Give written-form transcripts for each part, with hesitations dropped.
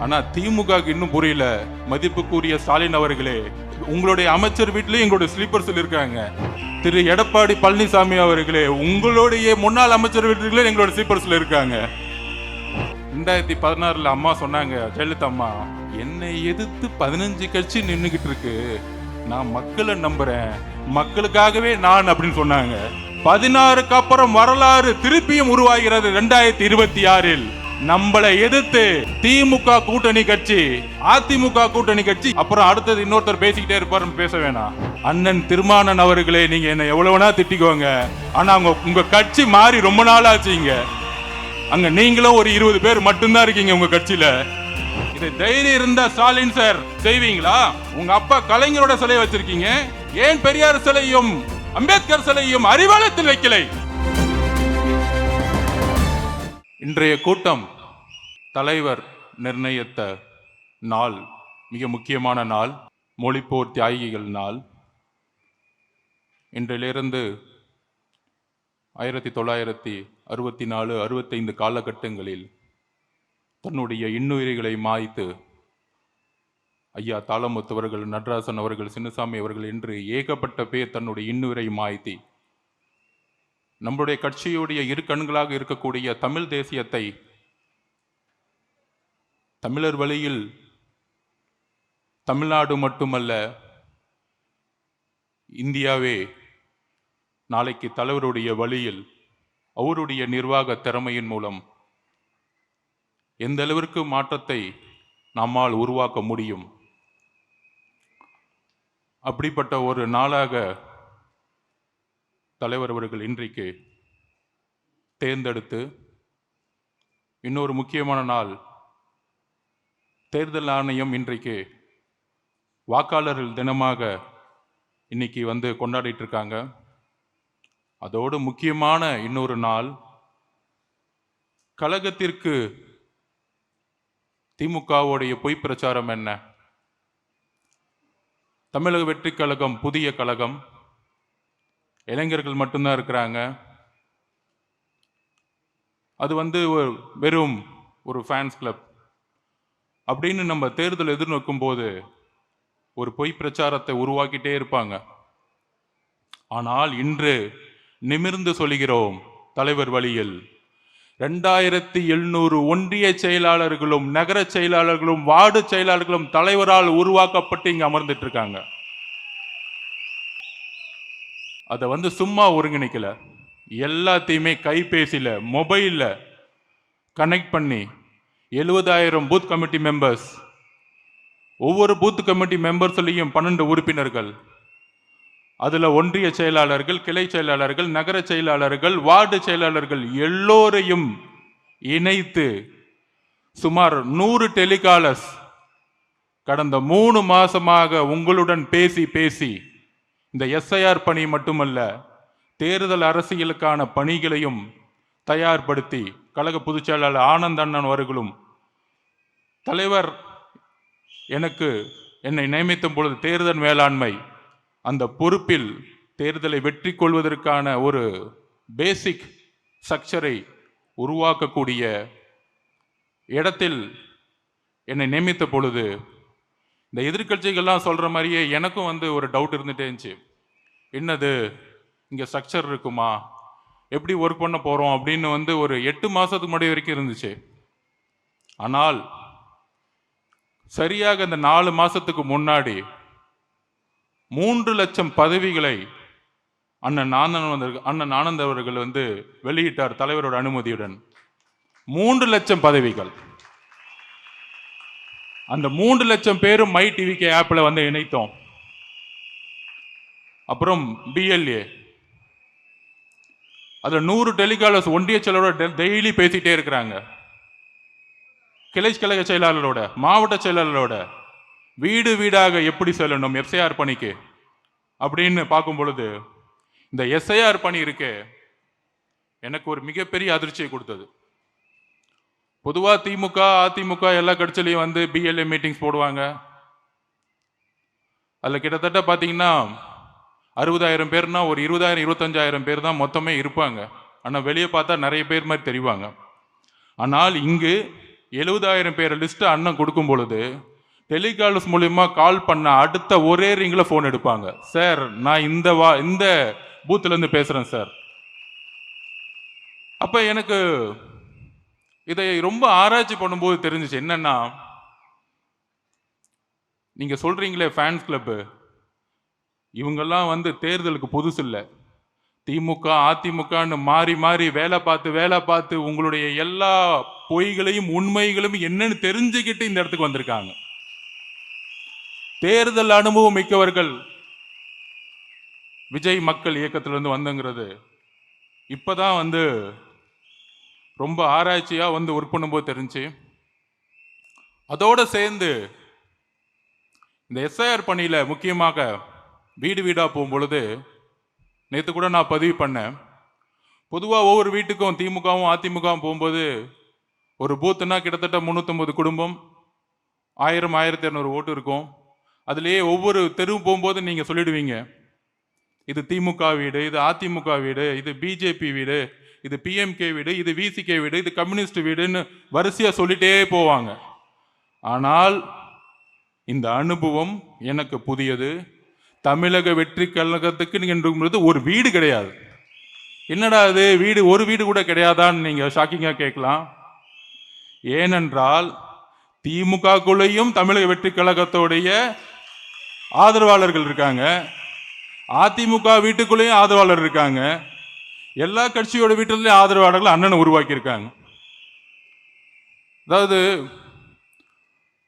ஆனா திமுக இன்னும் புரியல. மதிப்புக்குரிய ஸ்டாலின் அவர்களே, உங்களுடைய அமைச்சர் வீட்டிலேயும் எங்களுடைய ஸ்லீப்பர்ஸ்ல இருக்காங்க. திரு எடப்பாடி பழனிசாமி அவர்களே, உங்களுடைய முன்னாள் அமைச்சர் வீட்டிலே எங்களோட ஸ்லீப்பர்ஸ்ல இருக்காங்க. 2016 அம்மா சொன்னாங்க, ஜெயலலிதா அம்மா, என்னை எதிர்த்து 15 கட்சி நின்றுகிட்டு இருக்கு, நான் மக்களை நம்புறேன், மக்களுக்காகவே நான் அப்படின்னு சொன்னாங்க. 16க்கு அப்புறம் வரலாறு திருப்பியும் உருவாகிறது. 2026 நம்மளை எதிர்த்து திமுக கூட்டணி கட்சி, அதிமுக கூட்டணி கட்சி, அப்புறம் அடுத்தது இன்னொருத்தர் பேசிக்கிட்டே இருப்பாரு, பேச வேணாம். அண்ணன் திருமானன் அவர்களே, நீங்க என்ன எவ்வளவுனா திட்டிக்கோங்க, ஆனா உங்க கட்சி மாறி ரொம்ப நாள் ஆச்சுங்க. அங்க நீங்களும் ஒரு 20 பேர் மட்டும்தான் இருக்கீங்க உங்க கட்சியில. இது தைரியம் இருந்தா ஸ்டாலின் சார் செய்வீங்களா? உங்க அப்பா கலைஞரோட சிலை வச்சிருக்கீங்க, ஏன் பெரியார் சிலையும் அம்பேத்கர் சிலையும் அறிவாலயத்தில் வைக்கலை? இன்றைய கூட்டம் தலைவர் நிர்ணயித்த நாள் மிக முக்கியமான நாள், மொழிப்போர் தியாகிகள் நாள். இன்றிலிருந்து 1964-65 காலகட்டங்களில் தன்னுடைய இன்னுயிர்களை மாய்த்து ஐயா தாளமுத்தவர்கள், நடராசன் அவர்கள், சின்னசாமி அவர்கள் என்று ஏகப்பட்ட பேர் தன்னுடைய இன்னுயிரை மாய்த்தி நம்முடைய கட்சியுடைய இரு கண்களாக இருக்கக்கூடிய தமிழ் தேசியத்தை, தமிழர் வழியில் தமிழ்நாடு மட்டுமல்ல இந்தியாவே நாளைக்கு தலைவருடைய வழியில் அவருடைய நிர்வாக திறமையின் மூலம் எந்த அளவிற்கு மாற்றத்தை நம்மால் உருவாக்க முடியும், அப்படிப்பட்ட ஒரு நாளாக தலைவர் அவர்கள் இன்றைக்கு தேர்ந்தெடுத்து, இன்னொரு முக்கியமான நாள், தேர்தல் ஆணையம் இன்றைக்கு வாக்காளர்கள் தினமாக இன்னைக்கு கொண்டாடிட்டு இருக்காங்க. அதோடு முக்கியமான இன்னொரு நாள், கழகத்திற்கு திமுகவுடைய பொய் பிரச்சாரம் என்ன? தமிழக வெற்றி கழகம் புதிய கழகம், இளைஞர்கள் மட்டும்தான் இருக்கிறாங்க, அது வெறும் ஒரு ஃபேன்ஸ் கிளப் அப்படின்னு நம்ம தேர்தல் எதிர்நோக்கும் போது ஒரு பொய் பிரச்சாரத்தை உருவாக்கிட்டே இருப்பாங்க. ஆனால் இன்று நிமிர்ந்து சொல்கிறோம், தலைவர் வழியில் 2700 ஒன்றிய செயலாளர்களும் நகர செயலாளர்களும் வார்டு செயலாளர்களும் தலைவரால் உருவாக்கப்பட்டு இங்க அமர்ந்துட்டு இருக்காங்க. அதை சும்மா ஒருங்கிணைக்கல, எல்லாத்தையுமே கைபேசியில மொபைல்ல கனெக்ட் பண்ணி 70,000 பூத் கமிட்டி மெம்பர்ஸ், ஒவ்வொரு பூத் கமிட்டி மெம்பர்ஸ்லையும் 12 உறுப்பினர்கள், அதுல ஒன்றிய செயலாளர்கள், கிளை செயலாளர்கள், நகர செயலாளர்கள், வார்டு செயலாளர்கள் எல்லோரையும் இணைத்து சுமார் 100 டெலிகாலர்ஸ் கடந்த 3 மாசமாக உங்களுடன் பேசி பேசி இந்த எஸ்ஐஆர் பணி மட்டுமல்ல, தேர்தல் அரசியலுக்கான பணிகளையும் தயார்படுத்தி கழக பொதுச் செயலாளர் ஆனந்த் அண்ணன் அவர்களும், தலைவர் என்னை நியமித்த பொழுது தேர்தல் மேலாண்மை அந்த பொறுப்பில் தேர்தலை வெற்றி கொள்வதற்கான ஒரு பேசிக் ஸ்ட்ரக்சரை உருவாக்கக்கூடிய இடத்தில் என்னை நியமித்த பொழுது இந்த எதிர்கட்சிகள்லாம் சொல்ற மாதிரியே எனக்கும் ஒரு டவுட் இருந்துட்டே இருந்துச்சு. என்னது, இங்க ஸ்ட்ரக்சர் இருக்குமா, எப்படி ஒர்க் பண்ண போறோம் அப்படின்னு ஒரு 8 மாசத்துக்கு முன்னாடி வரைக்கும் இருந்துச்சு. ஆனால் சரியாக இந்த 4 மாசத்துக்கு முன்னாடி 3 லட்சம் பதவிகளை அண்ணன் ஆனந்த் அவர்கள் வெளியிட்டார் தலைவரோட அனுமதியுடன். 3 லட்சம் பதவிகள். அந்த 3 லட்சம் பேரும் மை டிவிகே ஆப்ல இணைத்தோம். அப்புறம் பிஎல்ஏ, அதுல 100 டெலிகாலர்ஸ் ஒன்றிய செயலரோட டெய்லி பேசிட்டே இருக்கிறாங்க, கிளை கழக செயலாளரோட, மாவட்ட செயலாளரோட, வீடு வீடாக எப்படி செல்லணும் எஸ்ஐஆர் பணிக்கு அப்படின்னு பார்க்கும் பொழுது இந்த எஸ்ஐஆர் பணி இருக்கு எனக்கு ஒரு மிகப்பெரிய அதிர்ச்சியை கொடுத்தது. பொதுவா திமுக அதிமுக எல்லா கட்சியிலையும் பிஎல்ஏ மீட்டிங்ஸ் போடுவாங்க. அதுல கிட்டத்தட்ட பாத்தீங்கன்னா 60,000 பேர்னா ஒரு 20,000-25,000 பேர் தான் மொத்தமே இருப்பாங்க. ஆனா வெளியே பார்த்தா நிறைய பேர் மாதிரி தெரிவாங்க. ஆனால் இங்கு 70,000 பேர் லிஸ்ட் அண்ணன் கொடுக்கும் பொழுது டெலிகால்ஸ் மூலியமா கால் பண்ண அடுத்த ஒரே ரிங்ல போன் எடுப்பாங்க. சார், நான் இந்த பூத்துல இருந்து பேசுறேன் சார். அப்ப எனக்கு இதை ரொம்ப ஆராய்ச்சி பண்ணும்போது தெரிஞ்சிச்சு என்னன்னா, நீங்க சொல்றீங்களே ஃபேன்ஸ் கிளப், இவங்கெல்லாம் தேர்தலுக்கு புதுசு இல்லை. திமுக அதிமுகன்னு மாறி மாறி வேலை பார்த்து உங்களுடைய எல்லா பொய்களையும் உண்மைகளையும் என்னன்னு தெரிஞ்சுக்கிட்டு இந்த இடத்துக்கு வந்திருக்காங்க. தேர்தல் அனுபவம் மிக்கவர்கள் விஜய் மக்கள் இயக்கத்திலிருந்து வந்தங்கிறது இப்பதான் ரொம்ப ஆராய்ச்சியா ஒர்க் பண்ணும்போது தெரிஞ்சு, அதோட சேர்ந்து இந்த எஸ்ஐஆர் பணியில முக்கியமாக வீடு வீடா போகும் பொழுது நேற்று கூட நான் பதிவு பண்ணேன். பொதுவாக ஒவ்வொரு வீட்டுக்கும் திமுகவும் அதிமுகவும் போகும்போது ஒரு பூத்துனா கிட்டத்தட்ட 350 குடும்பம், 1000 1200 ஓட்டு இருக்கும். அதுலேயே ஒவ்வொரு தெருவு போகும்போது நீங்கள் சொல்லிடுவீங்க, இது திமுக வீடு, இது அதிமுக வீடு, இது பிஜேபி வீடு, இது பிஎம்கே வீடு, இது விசிகே வீடு, இது கம்யூனிஸ்ட் வீடுன்னு வரிசையாக சொல்லிட்டே போவாங்க. ஆனால் இந்த அனுபவம் எனக்கு புதியது. தமிழக வெற்றி கழகத்துக்கு என்று ஒரு வீடு கிடையாது. என்னடா அது வீடு, ஒரு வீடு கூட கிடையாதான்னு நீங்க ஷாக்கிங்கா கேட்கலாம். ஏனென்றால் திமுகக்குள்ளேயும் தமிழக வெற்றி கழகத்தோடைய ஆதரவாளர்கள் இருக்காங்க, அதிமுக வீட்டுக்குள்ளேயும் ஆதரவாளர் இருக்காங்க, எல்லா கட்சியோட வீட்டிலையும் ஆதரவாளர்கள் அண்ணனை உருவாக்கி இருக்காங்க. அதாவது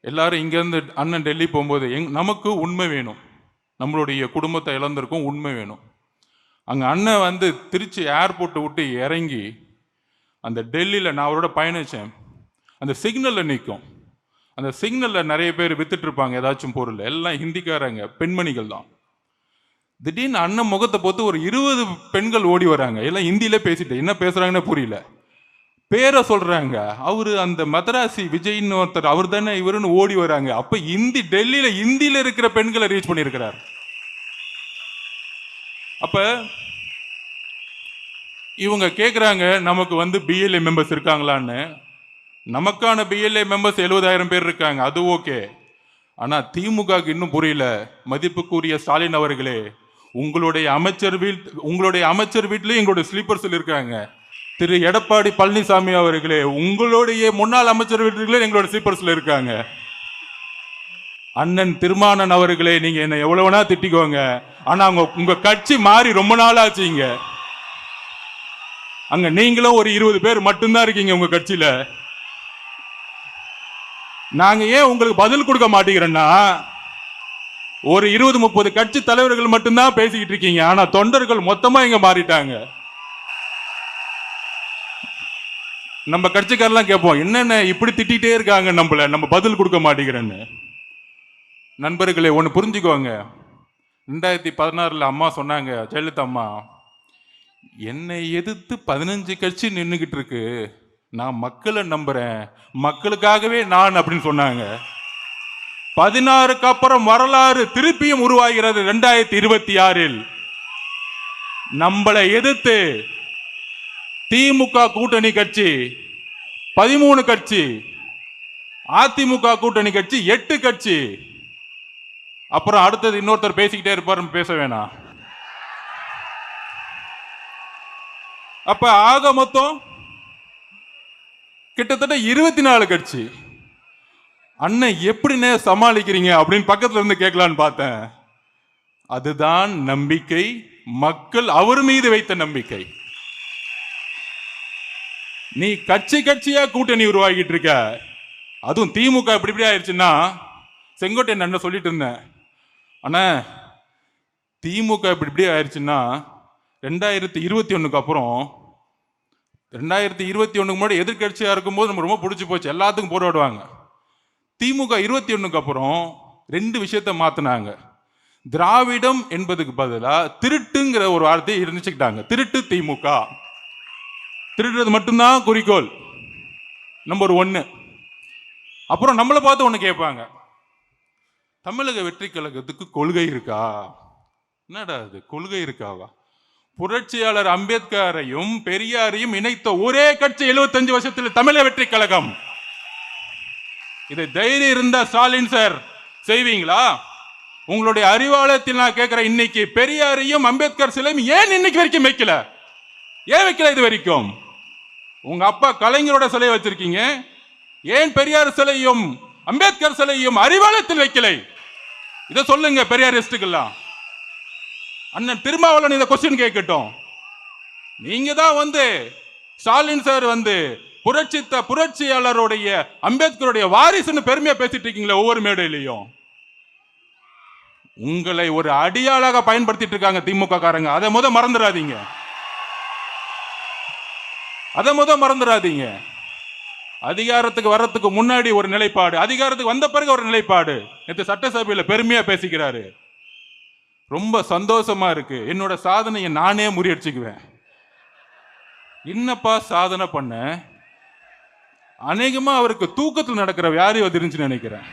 எல்லாரும் இங்கேருந்து அண்ணன் டெல்லி போகும்போது நமக்கு உண்மை வேணும், நம்மளுடைய குடும்பத்தை இழந்திருக்கும், உண்மை வேணும். அங்கே அண்ணன் திருச்சி ஏர்போர்ட்டை விட்டு இறங்கி அந்த டெல்லியில் நான் அவரோட பயணித்தேன். அந்த சிக்னலில் நிற்கும், அந்த சிக்னலில் நிறைய பேர் வித்துட்டு இருப்பாங்க ஏதாச்சும் பொருள், எல்லாம் ஹிந்திக்காரங்க, பெண்மணிகள் தான். திடீர்னு அண்ணன் முகத்தை பார்த்து ஒரு 20 பெண்கள் ஓடி வராங்க. எல்லாம் ஹிந்தியில பேசிட்டு என்ன பேசுறாங்கன்னு புரியல, பேரை சொல்றாங்க. அவரு அந்த மதராசி விஜய்னு ஒருத்தர், அவர் தானே இவருன்னு ஓடி வராங்க. அப்ப டெல்லியில இருக்கிற பெண்களை ரீச் பண்ணியிருக்கிறார். அப்ப இவங்க கேட்குறாங்க, நமக்கு பிஎல்ஏ மெம்பர்ஸ் இருக்காங்களான்னு. நமக்கான பிஎல்ஏ மெம்பர்ஸ் 70,000 பேர் இருக்காங்க, அது ஓகே. ஆனா திமுகக்கு இன்னும் புரியல. மதிப்புக்குரிய ஸ்டாலின் அவர்களே, உங்களுடைய அமைச்சர் வீட்டிலேயே எங்களுடைய ஸ்லீப்பர்ஸில் இருக்காங்க. திரு எடப்பாடி பழனிசாமி அவர்களே, உங்களுடைய முன்னாள் அமைச்சர் வீட்டிலே எங்களோட ஸ்லீப்பர்ஸ்ல இருக்காங்க. அண்ணன் திருமானன் அவர்களே, நீங்க என்ன எவ்வளவு வேணா திட்டிக்கோங்க, ஆனா உங்க கட்சி மாறி ரொம்ப நாள் ஆச்சுங்க. அங்க நீங்களும் ஒரு 20 பேர் மட்டும்தான் இருக்கீங்க உங்க கட்சியில. நாங்க ஏன் உங்களுக்கு பதில் கொடுக்க மாட்டேங்கிறோம்னா, ஒரு 20-30 கட்சி தலைவர்கள் மட்டும்தான் பேசிக்கிட்டு இருக்கீங்க, ஆனா தொண்டர்கள் மொத்தமா இங்க மாறிட்டாங்க. நம்ம கட்சிக்காரெல்லாம் கேட்போம், என்னென்ன இப்படி திட்டிகிட்டே இருக்காங்க நம்ம பதில் கொடுக்க மாட்டேங்கிறேன்னு. நண்பர்களே, ஒன்று புரிஞ்சுக்கோங்க. 2016 அம்மா சொன்னாங்க, ஜெயலலிதா அம்மா, என்னை எதிர்த்து 15 கட்சி நின்றுகிட்டு இருக்கு, நான் மக்களை நம்புறேன், மக்களுக்காகவே நான் அப்படின்னு சொன்னாங்க. 16க்கு அப்புறம் வரலாறு திருப்பியும் உருவாகிறது. 2026 நம்மளை எதிர்த்து திமுக கூட்டணி கட்சி 13 கட்சி, அதிமுக கூட்டணி கட்சி 8 கட்சி. அப்புறம் அடுத்தது இன்னொருத்தர் பேசிக்கிட்டே இருப்பாரு, பேச வேணாம். அப்ப ஆக மொத்தம் கிட்டத்தட்ட 24 கட்சி. அண்ணன் எப்படின்னு சமாளிக்கிறீங்க அப்படின்னு பக்கத்துல இருந்து கேட்கலான்னு பார்த்தேன். அதுதான் நம்பிக்கை, மக்கள் அவர் மீது வைத்த நம்பிக்கை. நீ கட்சியா கூட்டணி உருவாக்கிட்டு இருக்க, அதுவும் திமுக இப்படி ஆயிடுச்சுன்னா, செங்கோட்டையன் அண்ணன் சொல்லிட்டு இருந்தேன், அண்ணா திமுக இப்படி ஆயிடுச்சுன்னா 2021 அப்புறம் 2021 முன்னாடி எதிர்கட்சியா இருக்கும்போது நம்ம ரொம்ப பிடிச்சி போச்சு, எல்லாத்துக்கும் போராடுவாங்க. திமுக 21 அப்புறம் 2 விஷயத்தை மாத்தினாங்க. திராவிடம் என்பதுக்கு பதிலா திருட்டுங்கிற ஒரு வார்த்தையை இருந்துச்சுக்கிட்டாங்க. திருட்டு திமுக, திருடுறது மட்டும்தான் குறிக்கோள், நம்பர் 1. அப்புறம் நம்மளை பார்த்து ஒன்று கேட்பாங்க, தமிழக வெற்றி கழகத்துக்கு கொள்கை இருக்கா? என்னடா அது கொள்கை இருக்காவா? புரட்சியாளர் அம்பேத்கரையும் பெரியாரையும் இணைத்த ஒரே கட்சி 75 வருஷத்தில் தமிழக வெற்றி கழகம். இதை தைரியம் இருந்தா ஸ்டாலின் சார் செய்வீங்களா? உங்களுடைய அறிவாலயத்தில் நான் கேட்கிறேன், இன்னைக்கு பெரியாரையும் அம்பேத்கர் சிலையும் ஏன் இன்னைக்கு வரைக்கும் வைக்கல? ஏன் வைக்கல இது வரைக்கும்? உங்க அப்பா கலைஞரோட சிலையை வச்சிருக்கீங்க, ஏன் பெரியார் சிலையும் அம்பேத்கர் சிலையும் அறிவாலயத்தில் வைக்கலை? இதை சொல்லுங்க பெரியாரிஸ்டுக்கெல்லாம். அண்ணன் திருமாவளவன் இதை கொஸ்டின் கேட்கட்டும். நீங்க தான் ஸ்டாலின் சார் புரட்சியாளருடைய அம்பேத்கருடைய வாரிசுன்னு பெருமையா பேசிட்டு இருக்கீங்களா ஒவ்வொரு மேடையிலையும்? உங்களை ஒரு அடியாளாக பயன்படுத்திட்டு இருக்காங்க திமுக காரங்க. அதை மறந்துடாதீங்க. அதிகாரத்துக்கு வர்றதுக்கு முன்னாடி ஒரு நிலைப்பாடு, அதிகாரத்துக்கு வந்த பிறகு ஒரு நிலைப்பாடு. நேற்று சட்டசபையில் பெருமையா பேசிக்கிறாரு. ரொம்ப சந்தோஷமா இருக்கு. என்னோட சாதனையை நானே முறியடிச்சுக்குவேன். என்னப்பா சாதனை பண்ண? அநேகமா அவருக்கு தூக்கத்தில் நடக்கிற வியாதி வந்துருந்துச்சுன்னு நினைக்கிறேன்.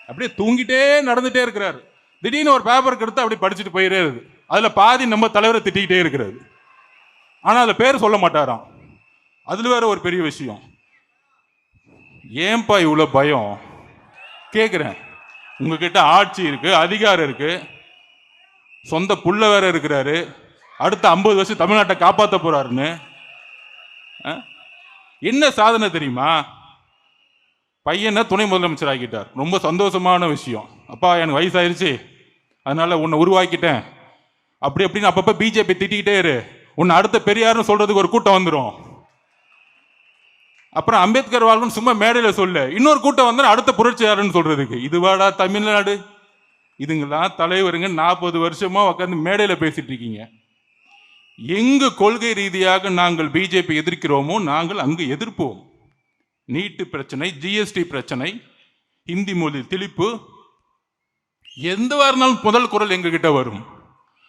அப்படியே தூங்கிட்டே நடந்துட்டே இருக்கிறாரு. திடீர்னு ஒரு பேப்பருக்கு எடுத்து அப்படி படிச்சுட்டு போயிட்டே இருக்கு. அதுல பாதி நம்ம தலைவரை திட்டிக்கிட்டே இருக்கிறது. ஆனா அதுல பேர் சொல்ல மாட்டாராம். அதுல வேற ஒரு பெரிய விஷயம். ஏன்பா இவ்வளவு பயம் கேக்குறேன்? உங்ககிட்ட ஆட்சி இருக்கு, அதிகாரம் இருக்கு, சொந்த புள்ள வேற இருக்கிறாரு, அடுத்த 50 வருஷம் தமிழ்நாட்டை காப்பாற்ற போறாருன்னு. என்ன சாதனை தெரியுமா? பையனை துணை முதலமைச்சர் ஆக்கிட்டார். ரொம்ப சந்தோஷமான விஷயம். அப்பா எனக்கு வயசாயிருச்சு, அதனால உன்னை உருவாக்கிட்டேன் அப்படி அப்படின்னு அப்பப்ப பிஜேபி திட்டிக்கிட்டே இரு, உன்னை அடுத்த பெரியார்னு சொல்றதுக்கு ஒரு கூட்டம் வந்துடும். அப்புறம் அம்பேத்கர் வாழ்வுன்னு சும்மா மேடையில சொல்ல, இன்னொரு கூட்டம் வந்து அடுத்த புரட்சியாளர்னு சொல்றதுக்கு. இதுவாடா தமிழ்நாடு? இதுங்கெல்லாம் தலைவருங்க 40 வருஷமா உட்காந்து மேடையில பேசிட்டு இருக்கீங்க. எங்கு கொள்கை ரீதியாக நாங்கள் பிஜேபி எதிர்க்கிறோமோ நாங்கள் அங்கு எதிர்ப்போம். நீட்டு பிரச்சனை, ஜிஎஸ்டி பிரச்சனை, ஹிந்தி மொழி திணிப்பு, எந்த இருந்தாலும் முதல் குரல் எங்ககிட்ட வரும்.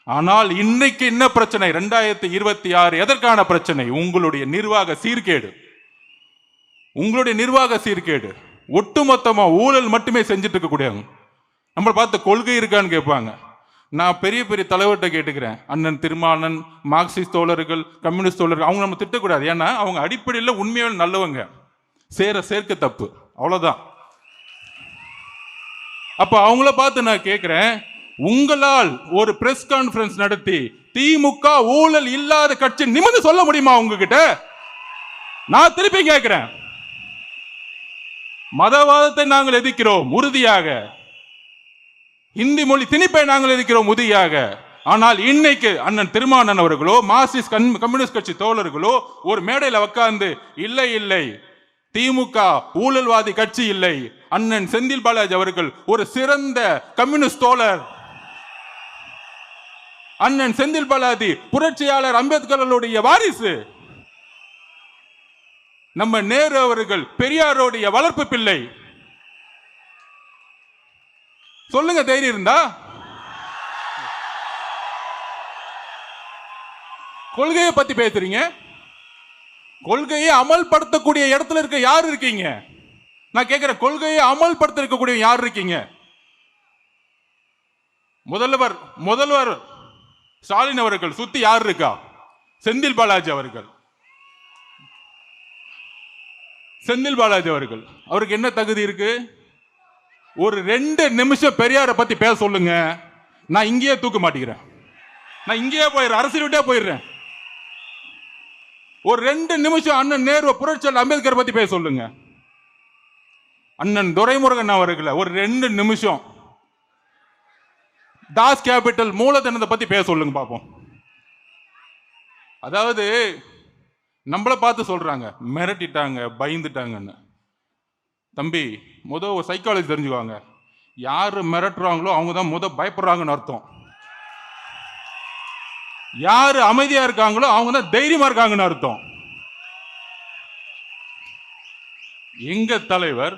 ஆனால் இன்னைக்கு என்ன பிரச்சனை? 2026 எதற்கான பிரச்சனை? உங்களுடைய நிர்வாக சீர்கேடு. ஒட்டுமொத்தமா ஊழல் மட்டுமே செஞ்சுட்டு இருக்கக்கூடியவங்க. நம்ம பார்த்து கொள்கை இருக்கான்னு கேட்பாங்க. நான் பெரிய பெரிய தலைவர்கிட்ட கேட்டுக்கிறேன். அண்ணன் திருமாவளவன், மார்க்சிஸ்ட் தோழர்கள், கம்யூனிஸ்ட் தோழர்கள், அவங்க நம்ம திட்டக்கூடாது. ஏன்னா அவங்க அடிப்படையில் உண்மையான நல்லவங்க. சேர்க்க தப்பு, அவ்வளவுதான். அப்ப அவங்கள பார்த்து நான் கேட்கிறேன், உங்களால் ஒரு பிரஸ் கான்ஃபரன்ஸ் நடத்தி திமுக ஊழல் இல்லாத கட்சி நிமிர்ந்து சொல்ல முடியுமா உங்ககிட்ட? நான் திருப்பி கேட்கிறேன். மதவாதத்தை நாங்கள் எதிர்க்கிறோம் உறுதியாக, இந்தி மொழி திணிப்பை நாங்கள் எதிர்க்கிறோம் உறுதியாக. ஆனால் இன்னைக்கு அண்ணன் திருமாவளவன் அவர்களோ மார்க்சிஸ்ட் கம்யூனிஸ்ட் கட்சி தோழர்களோ ஒரு மேடையில் உட்கார்ந்து இல்லை திமுக ஊழல்வாதி கட்சி இல்லை, அண்ணன் செந்தில் பாலாஜி அவர்கள் ஒரு சிறந்த கம்யூனிஸ்ட் தோழர், அண்ணன் செந்தில் பாலாஜி புரட்சியாளர் அம்பேத்கருடைய வாரிசு, நம்ம நேரு அவர்கள் பெரியாருடைய வளர்ப்பு பிள்ளை. சொல்லுங்க தைரியம் இருந்தா. கொள்கையை பத்தி பேசுறீங்க. கொள்கையை அமல்படுத்தக்கூடிய இடத்துல இருக்க யார் இருக்கீங்க? நான் கேட்கிறேன், கொள்கையை அமல்படுத்த இருக்கக்கூடிய யார் இருக்கீங்க? முதல்வர் ஸ்டாலின் அவர்கள் சுத்தி யார் இருக்கா? செந்தில் பாலாஜி அவர்கள். அவருக்கு என்ன தகுதி இருக்கு? ஒரு 2 நிமிஷம் பெரியாரை பத்தி பேச சொல்லுங்க, நான் இங்கேயே தூக்க மாட்டேங்கிறேன், நான் இங்கேயே போயிடுறேன், அரசியல் விட்டே போயிடுறேன். ஒரு 2 நிமிஷம் அண்ணன் நேரு புரட்சியாளர் அம்பேத்கர் பத்தி பேச சொல்லுங்க. அண்ணன் துரைமுருகன் அவர்களை ஒரு 2 நிமிஷம் தாஸ் கேபிட்டல் மூலதனத்தை பத்தி பேச சொல்லுங்க பாப்போம். அதாவது நம்மளை பார்த்து சொல்றாங்க, மிரட்டிட்டாங்க, பயந்துட்டாங்கன்னு. தம்பி, ஒரு சைக்காலஜி தெரிஞ்சுக்குவாங்க. யாரு மிரட்டுறாங்களோ அவங்க தான் பயப்படுறாங்கன்னு அர்த்தம். யாரு அமைதியா இருக்காங்களோ அவங்க தான் தைரியமா இருக்காங்கன்னு அர்த்தம். எங்க தலைவர்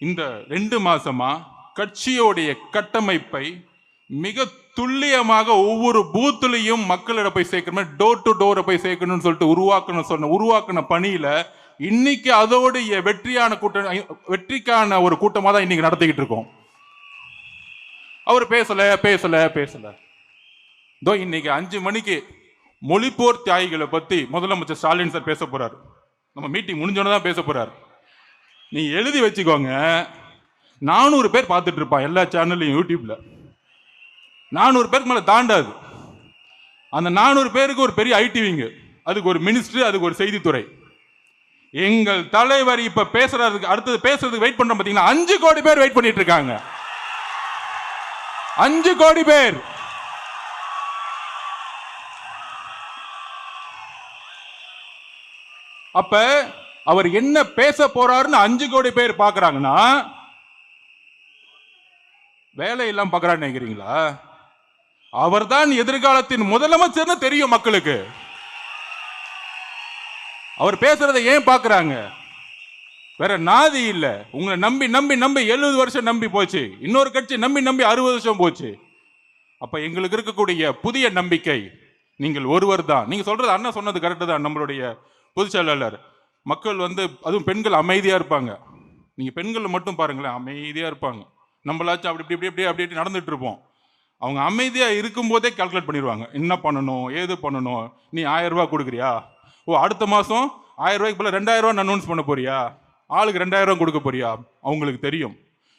இந்த 2 மாசமா கட்சியோடைய கட்டமைப்பை மிக துல்லியமாக ஒவ்வொரு பூத்துலையும் மக்களிடம் போய் சேர்க்கணும், டோர் டு டோரை போய் சேர்க்கணும்னு சொல்லிட்டு உருவாக்கின பணியில இன்னைக்கு அதோடைய வெற்றிக்கான ஒரு கூட்டமா தான் இன்னைக்கு நடத்திக்கிட்டு இருக்கோம். அவர் பேசல. இன்னைக்கு 5 மணிக்கு மொழிப்போர் தியாகிகளை பத்தி முதலமைச்சர் ஸ்டாலின் சார் பேச போறாரு. நம்ம மீட்டிங் முடிஞ்சோன்னு தான் பேச போறாரு. நீ எழுதி வச்சுக்கோங்க. 400 பேர் பார்த்துட்டு இருப்பான் எல்லா சேனல்லையும், யூடியூப்ல 400 பேருக்கு மேல தாண்டாது. அந்த 400 பேருக்கு ஒரு பெரிய ஐடி விங்கு, அதுக்கு ஒரு மினிஸ்டர், அதுக்கு ஒரு செய்தித்துறை. எங்கள் தலைவர் இப்ப பேசுறதுக்கு, அடுத்தது பேசுறதுக்கு வெயிட் பண்றோம் பாத்தீங்கன்னா, 5 கோடி பேர் வெயிட் பண்ணிட்டு இருக்காங்க. 5 கோடி பேர். அப்ப அவர் என்ன பேச போறாருன்னு 5 கோடி பேர் பாக்குறாங்கன்னா, வேலை எல்லாம் பாக்குறான்னு நினைக்கிறீங்களா? அவர் தான் எதிர்காலத்தின் முதலமைச்சர்னு தெரியும் மக்களுக்கு. அவர் பேசுறதை ஏன் பாக்குறாங்க? வேற நாதி இல்ல. உங்களை நம்பி நம்பி நம்பி 70 வருஷம் நம்பி போச்சு, இன்னொரு கட்சி நம்பி நம்பி 60 வருஷம் போச்சு. அப்ப எங்களுக்கு இருக்கக்கூடிய புதிய நம்பிக்கை நீங்கள் ஒருவர் தான். நீங்க சொல்றது, அண்ணா சொன்னது கரெக்ட் தான். நம்மளுடைய பொதுச் செயலாளர், மக்கள் வந்து, அதுவும் பெண்கள் அமைதியா இருப்பாங்க. நீங்க பெண்கள் மட்டும் பாருங்களேன், அமைதியா இருப்பாங்க. நம்மளாச்சும் அப்படி இப்படி இப்படி அப்படி அப்படி நடந்துட்டு இருப்போம். அவங்க அமைதியா இருக்கும் போதே கால்குலேட் பண்ணிடுவாங்க, என்ன பண்ணணும் ஏது பண்ணணும். நீ 1000 ரூபாய் கொடுக்குறியா, ஓ அடுத்த மாசம் 1000 ரூபாய்க்கு போல 2000 ரூபாய் அனௌன்ஸ் பண்ண போறியா, ஆளுக்கு 2000 ரூபாய் கொடுக்க போறியா. அவங்களுக்கு தெரியும்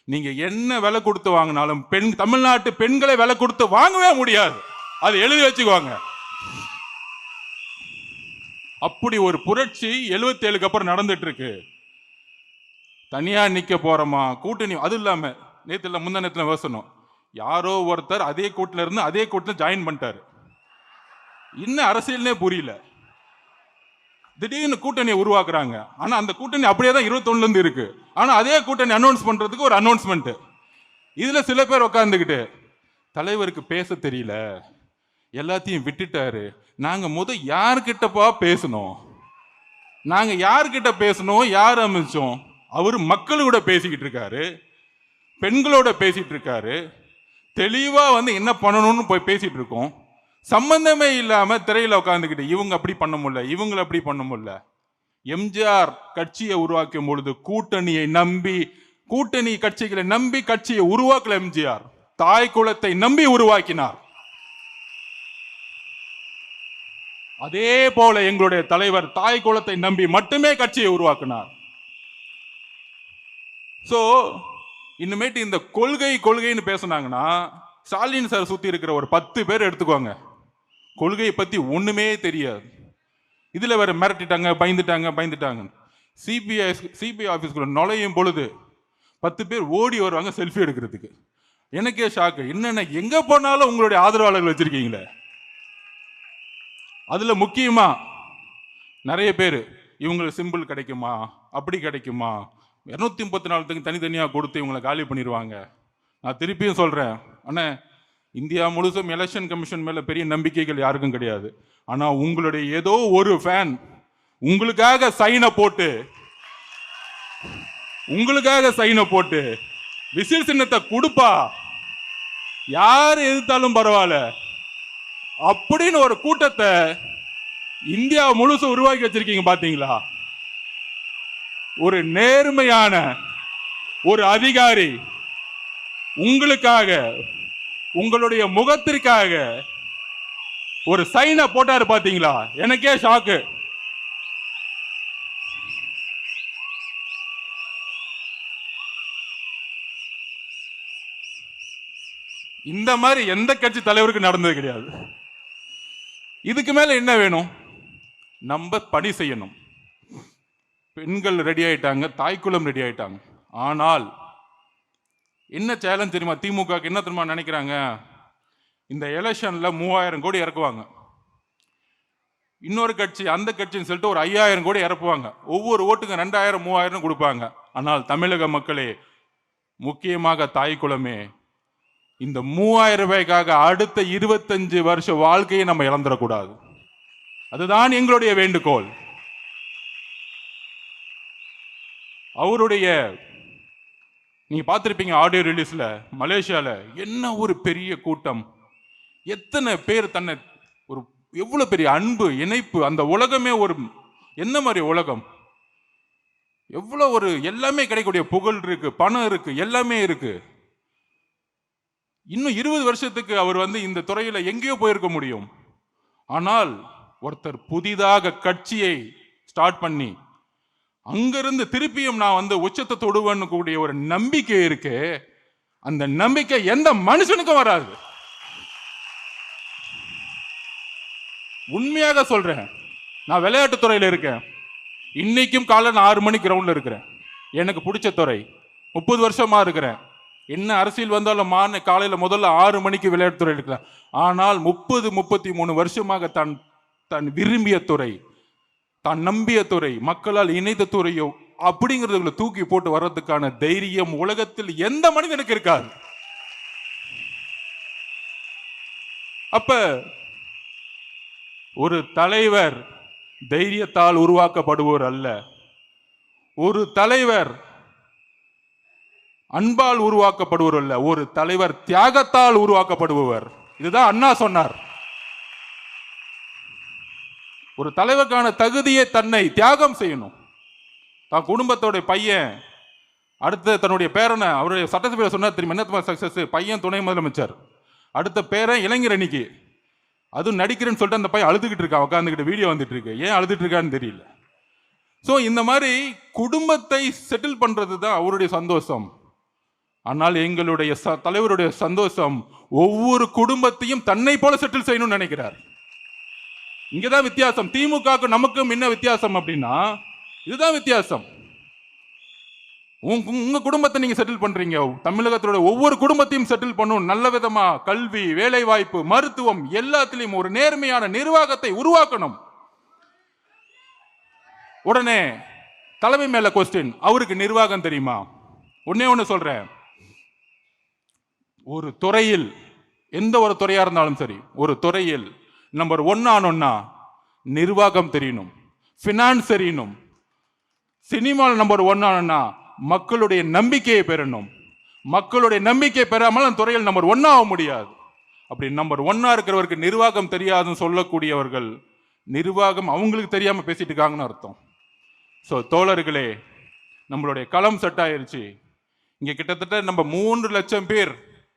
நீங்க என்ன விலை கொடுத்து வாங்கினாலும் தமிழ்நாட்டு பெண்களை விலை கொடுத்து வாங்கவே முடியாது. அது எழுதி வச்சுக்குவாங்க. அப்படி ஒரு புரட்சி 77க்கு அப்புறம் நடந்துட்டு இருக்கு. தனியா நிக்க போறோமா, கூட்டணி. அது இல்லாம நேத்துல முந்தா பேசணும், யாரோ ஒருத்தர் அதே கூட்டில இருந்து அதே கூட்டில் ஜாயின் பண்ணிட்டாரு. இன்னும் அரசியல்னே புரியல. திடீர்னு கூட்டணியை உருவாக்குறாங்க. ஆனா அந்த கூட்டணி அப்படியே தான் 21ல இருந்து இருக்கு. ஆனா அதே கூட்டணி அனௌன்ஸ் பண்றதுக்கு ஒரு அனௌன்ஸ்மெண்ட். இதுல சில பேர் உட்கார்ந்துக்கிட்டு, தலைவருக்கு பேச தெரியல, எல்லாத்தையும் விட்டுட்டாரு, நாங்க யார்கிட்டப்பா பேசணும், நாங்க யார்கிட்ட பேசணும், யார் அமைச்சோம். அவரு மக்களோட பேசிக்கிட்டு இருக்காரு, பெண்களோட பேசிட்டு இருக்காரு, தெளிவா வந்து என்ன பண்ணணும்னு போய் பேசிட்டு இருக்கோம். சம்பந்தமே இல்லாம திரையில உட்கார்ந்துக்கிட்டு இவங்க அப்படி பண்ண முடியல, இவங்களை அப்படி பண்ண முடியல. எம்ஜிஆர் கட்சியை உருவாக்கும் பொழுது கூட்டணியை நம்பி, கூட்டணி கட்சிகளை நம்பி கட்சியை உருவாக்கல. எம்ஜிஆர் தாய் குலத்தை நம்பி உருவாக்கினார். அதே போல எங்களுடைய தலைவர் தாய் குலத்தை நம்பி மட்டுமே கட்சியை உருவாக்கினார். சோ இனிமேட்டு இந்த கொள்கை கொள்கைன்னு பேசினாங்கன்னா, ஸ்டாலின் சார் சுத்தி இருக்கிற ஒரு 10 பேர் எடுத்துக்கோங்க, கொள்கையை பத்தி ஒண்ணுமே தெரியாது. இதுல வேற மிரட்டிட்டாங்க, பயந்துட்டாங்க. சிபிஐ ஆபீஸ்க்குள்ள நுழையும் பொழுது 10 பேர் ஓடி வருவாங்க செல்ஃபி எடுக்கிறதுக்கு. எனக்கே ஷாக்கு, என்னென்ன எங்க போனாலும் உங்களுடைய ஆதரவாளர்கள் வச்சிருக்கீங்களே. அதுல முக்கியமா நிறைய பேர் இவங்களுக்கு சிம்பிள் கிடைக்குமா, அப்படி கிடைக்குமா, 234 தனித்தனியா கொடுத்து இவங்களை காலி பண்ணிடுவாங்க. நான் திருப்பியும் சொல்றேன், அண்ணா, இந்தியா முழுசும் எலெக்ஷன் கமிஷன் மேல பெரிய நம்பிக்கைகள் யாருக்கும் கிடையாது. ஆனா உங்களுடைய ஏதோ ஒரு ஃபேன் உங்களுக்காக சைனை போட்டு விசில் சின்னத்தை கொடுப்பா, யாரு எதிர்த்தாலும் பரவாயில்ல அப்படின்னு ஒரு கூட்டத்தை இந்தியா முழுசும் உருவாக்கி வச்சிருக்கீங்க பாத்தீங்களா. ஒரு நேர்மையான ஒரு அதிகாரி உங்களுக்காக, உங்களுடைய முகத்திற்காக ஒரு சைனை போட்டாரு பாத்தீங்களா, எனக்கே ஷாக்கு. இந்த மாதிரி எந்த கட்சி தலைவருக்கு நடந்தது கிடையாது. இதுக்கு மேல என்ன வேணும்? நம்ம பணி செய்யணும். பெண்கள் ரெடி ஆயிட்டாங்க, தாய்க்குளம் ரெடி ஆயிட்டாங்க. ஆனால் என்ன சேலஞ்ச் தெரியுமா? திமுக என்ன தெரியுமா நினைக்கிறாங்க, இந்த எலெக்ஷன்ல 3000 கோடி இறக்குவாங்க, இன்னொரு கட்சி அந்த கட்சின்னு சொல்லிட்டு ஒரு 5000 கோடி இறக்குவாங்க, ஒவ்வொரு ஓட்டுக்கு 2000 3000 கொடுப்பாங்க. ஆனால் தமிழக மக்களே, முக்கியமாக தாய்க்குளமே, இந்த 3000 ரூபாய்க்காக அடுத்த 25 வருஷ வாழ்க்கையை நம்ம இழந்துடக்கூடாது. அதுதான் எங்களுடைய வேண்டுகோள். அவருடைய நீங்க பார்த்திருப்பீங்க ஆடியோ ரிலீஸ்ல, மலேசியால என்ன ஒரு பெரிய கூட்டம், எத்தனை பேர், தன்னை ஒரு எவ்வளவு பெரிய அன்பு இணைப்பு, அந்த உலகமே ஒரு என்ன மாதிரி உலகம், எவ்வளவு ஒரு எல்லாமே கிடைக்கக்கூடிய புகழ் இருக்கு, பணம் இருக்கு, எல்லாமே இருக்கு. இன்னும் 20 வருஷத்துக்கு அவர் வந்து இந்த துறையில எங்கேயோ போயிருக்க முடியும். ஆனால் ஒருத்தர் புதிதாக கட்சியை ஸ்டார்ட் பண்ணி அங்கிருந்து திருப்பியும் நான் வந்து உச்சத்தை தொடுவேன்னு கூடிய ஒரு நம்பிக்கை இருக்கு. அந்த நம்பிக்கை எந்த மனுஷனுக்கும் வராது. உண்மையாக சொல்றேன். நான் விளையாட்டு துறையில இருக்கேன். இன்னைக்கும் காலைல நான் 6 மணிக்கு கிரவுண்ட்ல இருக்கிறேன். எனக்கு பிடிச்ச துறை. 30 வருஷமா இருக்கிறேன். என்ன அரசியல் வந்தாலும் காலையில முதல்ல 6 மணிக்கு விளையாட்டு துறை இருக்கிறேன். ஆனால் 33 வருஷமாக தான் விரும்பிய துறை, தான் நம்பிய துறை, மக்களால் இணைந்த துறையோ அப்படிங்கிறதுல தூக்கி போட்டு வர்றதுக்கான தைரியம் உலகத்தில் எந்த மனிதனுக்கு இருக்காது. அப்ப ஒரு தலைவர் தைரியத்தால் உருவாக்கப்படுவோர் அல்ல. ஒரு தலைவர் அன்பால் உருவாக்கப்படுவோர் அல்ல. ஒரு தலைவர் தியாகத்தால் உருவாக்கப்படுபவர். இதுதான் அண்ணா சொன்னார். ஒரு தலைவருக்கான தகுதியை தன்னை தியாகம் செய்யணும். தான் குடும்பத்தோட பையன் அடுத்த தன்னுடைய பேரனை அவருடைய சட்டசபையில் சொன்னார் தெரியுமா? என்ன சக்சஸ்? பையன் துணை முதலமைச்சர், அடுத்த பேரன் இளைஞர் அணிக்கு, அதுவும் நடிக்கிறேன்னு சொல்லிட்டு அந்த பையன் அழுதுகிட்டு இருக்கான், உட்காந்துக்கிட்டு வீடியோ வந்துட்டு இருக்கு. ஏன் அழுதுட்டு இருக்கான்னு தெரியல. ஸோ இந்த மாதிரி குடும்பத்தை செட்டில் பண்றது தான் அவருடைய சந்தோஷம். ஆனால் எங்களுடைய தலைவருடைய சந்தோஷம் ஒவ்வொரு குடும்பத்தையும் தன்னை போல செட்டில் செய்யணும்னு நினைக்கிறார். இங்கதான் வித்தியாசம். திமுக நமக்கும் என்ன வித்தியாசம் அப்படின்னா, இதுதான் வித்தியாசம். உங்க குடும்பத்தை நீங்க செட்டில் பண்றீங்க. தமிழகத்தோட ஒவ்வொரு குடும்பத்தையும் செட்டில் பண்ணணும். நல்ல விதமா கல்வி, வேலை வாய்ப்பு, மருத்துவம் எல்லாத்திலையும் ஒரு நேர்மையான நிர்வாகத்தை உருவாக்கணும். உடனே தலைமை மேல கொஸ்டின், அவருக்கு நிர்வாகம் தெரியுமா? ஒன்னே ஒண்ணு சொல்றேன். ஒரு துறையில், எந்த ஒரு துறையா இருந்தாலும் சரி, ஒரு துறையில் நம்பர் 1 ஆனோம்னா நிர்வாகம் தெரியணும், பினான்ஸ் தெரியணும். சினிமாவில் நம்பர் 1 ஆனோம்னா மக்களுடைய நம்பிக்கையை பெறணும். மக்களுடைய நம்பிக்கை பெறாமல் அந்த துறையில் நம்பர் 1 ஆக முடியாது. அப்படி நம்பர் 1 இருக்கிறவருக்கு நிர்வாகம் தெரியாதுன்னு சொல்லக்கூடியவர்கள் நிர்வாகம் அவங்களுக்கு தெரியாம பேசிட்டு இருக்காங்கன்னு அர்த்தம். ஸோ தோழர்களே, நம்மளுடைய களம் செட் ஆயிருச்சு. இங்க கிட்டத்தட்ட நம்ம 3 லட்சம் பேர்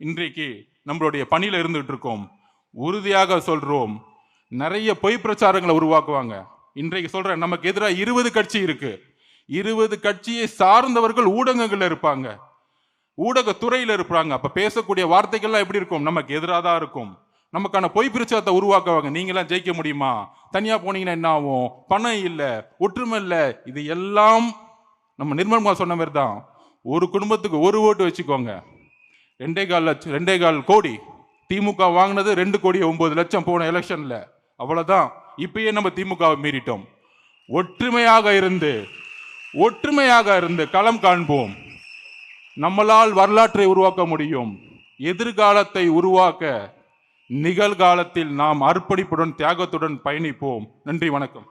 இன்றைக்கு நம்மளுடைய பணியில இருந்துட்டு இருக்கோம். உறுதியாக சொல்றோம், நிறைய பொய் பிரச்சாரங்களை உருவாக்குவாங்க. இன்றைக்கு சொல்றேன், நமக்கு எதிராக 20 கட்சி இருக்கு. 20 கட்சியை சார்ந்தவர்கள் ஊடகங்கள்ல இருப்பாங்க, ஊடகத்துறையில இருப்பாங்க. அப்ப பேசக்கூடிய வார்த்தைகள்லாம் எப்படி இருக்கும்? நமக்கு எதிராக தான் இருக்கும். நமக்கான பொய் பிரச்சாரத்தை உருவாக்குவாங்க. நீங்களாம் ஜெயிக்க முடியுமா? தனியா போனீங்கன்னா என்ன ஆகும்? பணம் இல்லை, ஒற்றுமை இல்லை. இது எல்லாம் நம்ம நிர்மல்குமார் சொன்ன மாதிரி தான். ஒரு குடும்பத்துக்கு 1 ஓட்டு வச்சுக்கோங்க, 2.25 கோடி. திமுக வாங்கினது 2,09,00,000 போன எலெக்ஷன்ல. அவ்வளவுதான். இப்பயே நம்ம திமுகவை மீறிட்டோம். ஒற்றுமையாக இருந்து களம் காண்போம். நம்மளால் வரலாற்றை உருவாக்க முடியும். எதிர்காலத்தை உருவாக்க நிகழ்காலத்தில் நாம் அர்ப்பணிப்புடன், தியாகத்துடன் பயணிப்போம். நன்றி, வணக்கம்.